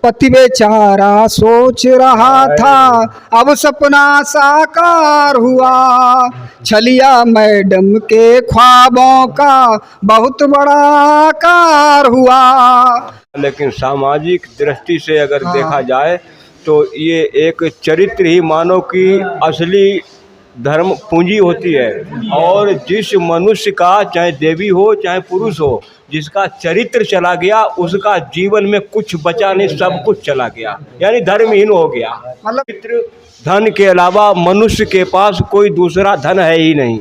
पति बेचारा सोच रहा था, अब सपना साकार हुआ। छलिया मैडम के ख्वाबों का बहुत बड़ा आकार हुआ। लेकिन सामाजिक दृष्टि से अगर देखा जाए तो ये एक चरित्र ही मानव की असली धर्म पूंजी होती है। और जिस मनुष्य का, चाहे देवी हो चाहे पुरुष हो, जिसका चरित्र चला गया उसका जीवन में कुछ बचा नहीं, सब कुछ चला गया, यानी धर्महीन हो गया। मतलब चरित्र धन के अलावा मनुष्य के पास कोई दूसरा धन है ही नहीं।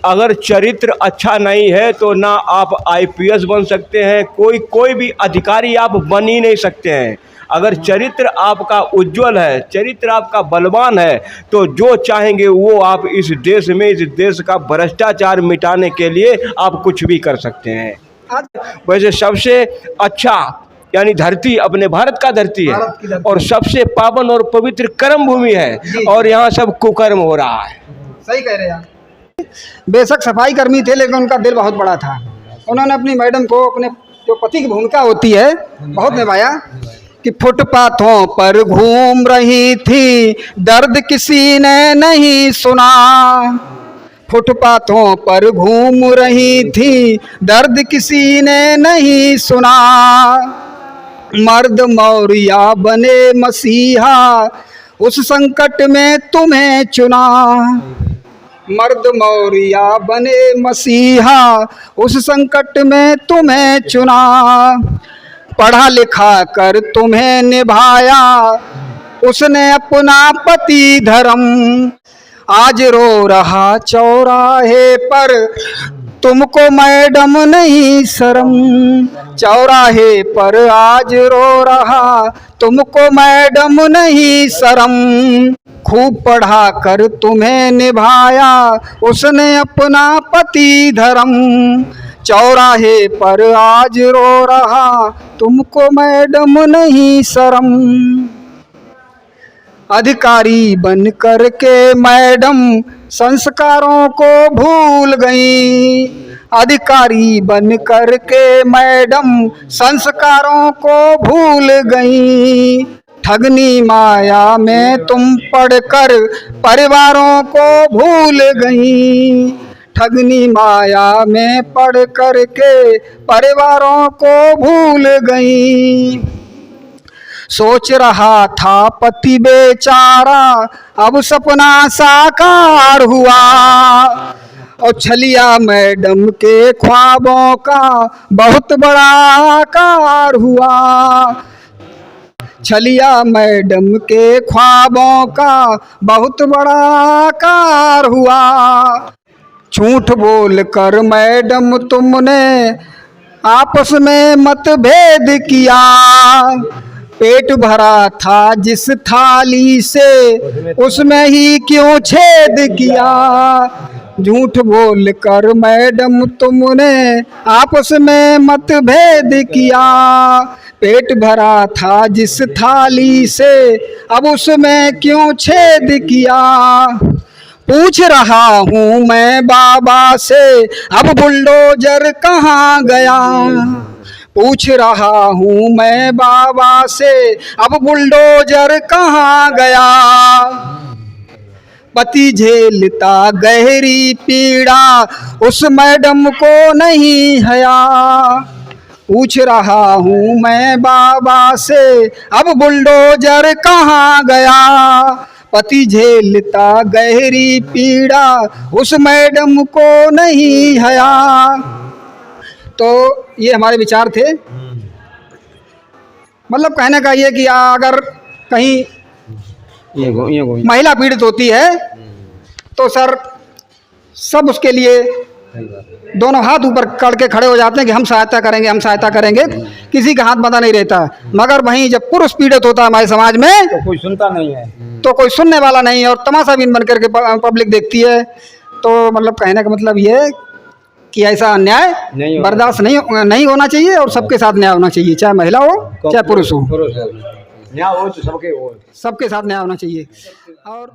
अगर चरित्र अच्छा नहीं है तो ना आप आईपीएस बन सकते हैं, कोई भी अधिकारी आप बन ही नहीं सकते हैं। अगर चरित्र आपका उज्जवल है, चरित्र आपका बलवान है, तो जो चाहेंगे वो आप इस देश का भ्रष्टाचार मिटाने के लिए आप कुछ भी कर सकते हैं। वैसे सबसे अच्छा यानी धरती अपने भारत का धरती है और सबसे पावन और पवित्र कर्म भूमि है, और यहाँ सब कुकर्म हो रहा है। सही कह रहे हैं आप। बेशक सफाई कर्मी थे लेकिन उनका दिल बहुत बड़ा था। उन्होंने अपनी मैडम को अपने जो पति की भूमिका होती है बहुत निभाया। कि फुटपाथों पर घूम रही थी, दर्द किसी ने नहीं सुना। फुटपाथों पर घूम रही थी, दर्द किसी ने नहीं सुना। मर्द मौरिया बने मसीहा, उस संकट में तुम्हें चुना। मर्द मौरिया बने मसीहा, उस संकट में तुम्हें चुना। पढ़ा लिखा कर तुम्हें निभाया, उसने अपना पति धर्म। आज रो रहा चौराहे पर, तुमको मैडम नहीं शर्म। चौराहे पर आज रो रहा, तुमको मैडम नहीं शर्म। खूब पढ़ा कर तुम्हें निभाया, उसने अपना पति धर्म। चौराहे पर आज रो रहा, तुमको मैडम नहीं शर्म। अधिकारी बन कर के मैडम संस्कारों को भूल गई। अधिकारी बन कर के मैडम संस्कारों को भूल गई। ठगनी माया में तुम पढ़कर परिवारों को भूल गई। ठगनी माया में पढ़ कर के परिवारों को भूल गई। सोच रहा था पति बेचारा, अब सपना साकार हुआ। और छलिया मैडम के ख्वाबों का बहुत बड़ा आकार हुआ। छलिया मैडम के ख्वाबों का बहुत बड़ा आकार हुआ। झूठ बोल कर मैडम तुमने आपस में मतभेद किया। पेट भरा था जिस थाली से, उसमें ही क्यों छेद किया। झूठ बोल कर मैडम तुमने आपस में मतभेद किया। पेट भरा था जिस थाली से, अब उसमें क्यों छेद किया। पूछ रहा हूँ मैं बाबा से, अब बुलडोजर कहाँ गया। पूछ रहा हूँ मैं बाबा से, अब बुलडोजर कहाँ गया। पति झेलता गहरी पीड़ा, उस मैडम को नहीं हया। पूछ रहा हूँ मैं बाबा से, अब बुलडोजर कहाँ गया। पति झेलता गहरी पीड़ा, उस मैडम को नहीं हया। तो ये हमारे विचार थे। मतलब कहने का ये कि अगर कहीं महिला पीड़ित होती है तो सर सब उसके लिए दोनों हाथ ऊपर करके खड़े हो जाते हैं कि हम सहायता करेंगे, हम सहायता करेंगे। किसी का हाथ बंधा नहीं रहता। मगर वहीं जब पुरुष पीड़ित होता है हमारे समाज में तो कोई सुनता नहीं है, तो कोई सुनने वाला नहीं है और तमाशा बीन बन करके पब्लिक देखती है। तो मतलब कहने का मतलब ये है कि ऐसा अन्याय बर्दाश्त नहीं होना चाहिए और सबके साथ न्याय होना चाहिए, चाहे महिला हो चाहे पुरुष हो। न्याय हो तो सबके साथ न्याय होना चाहिए। और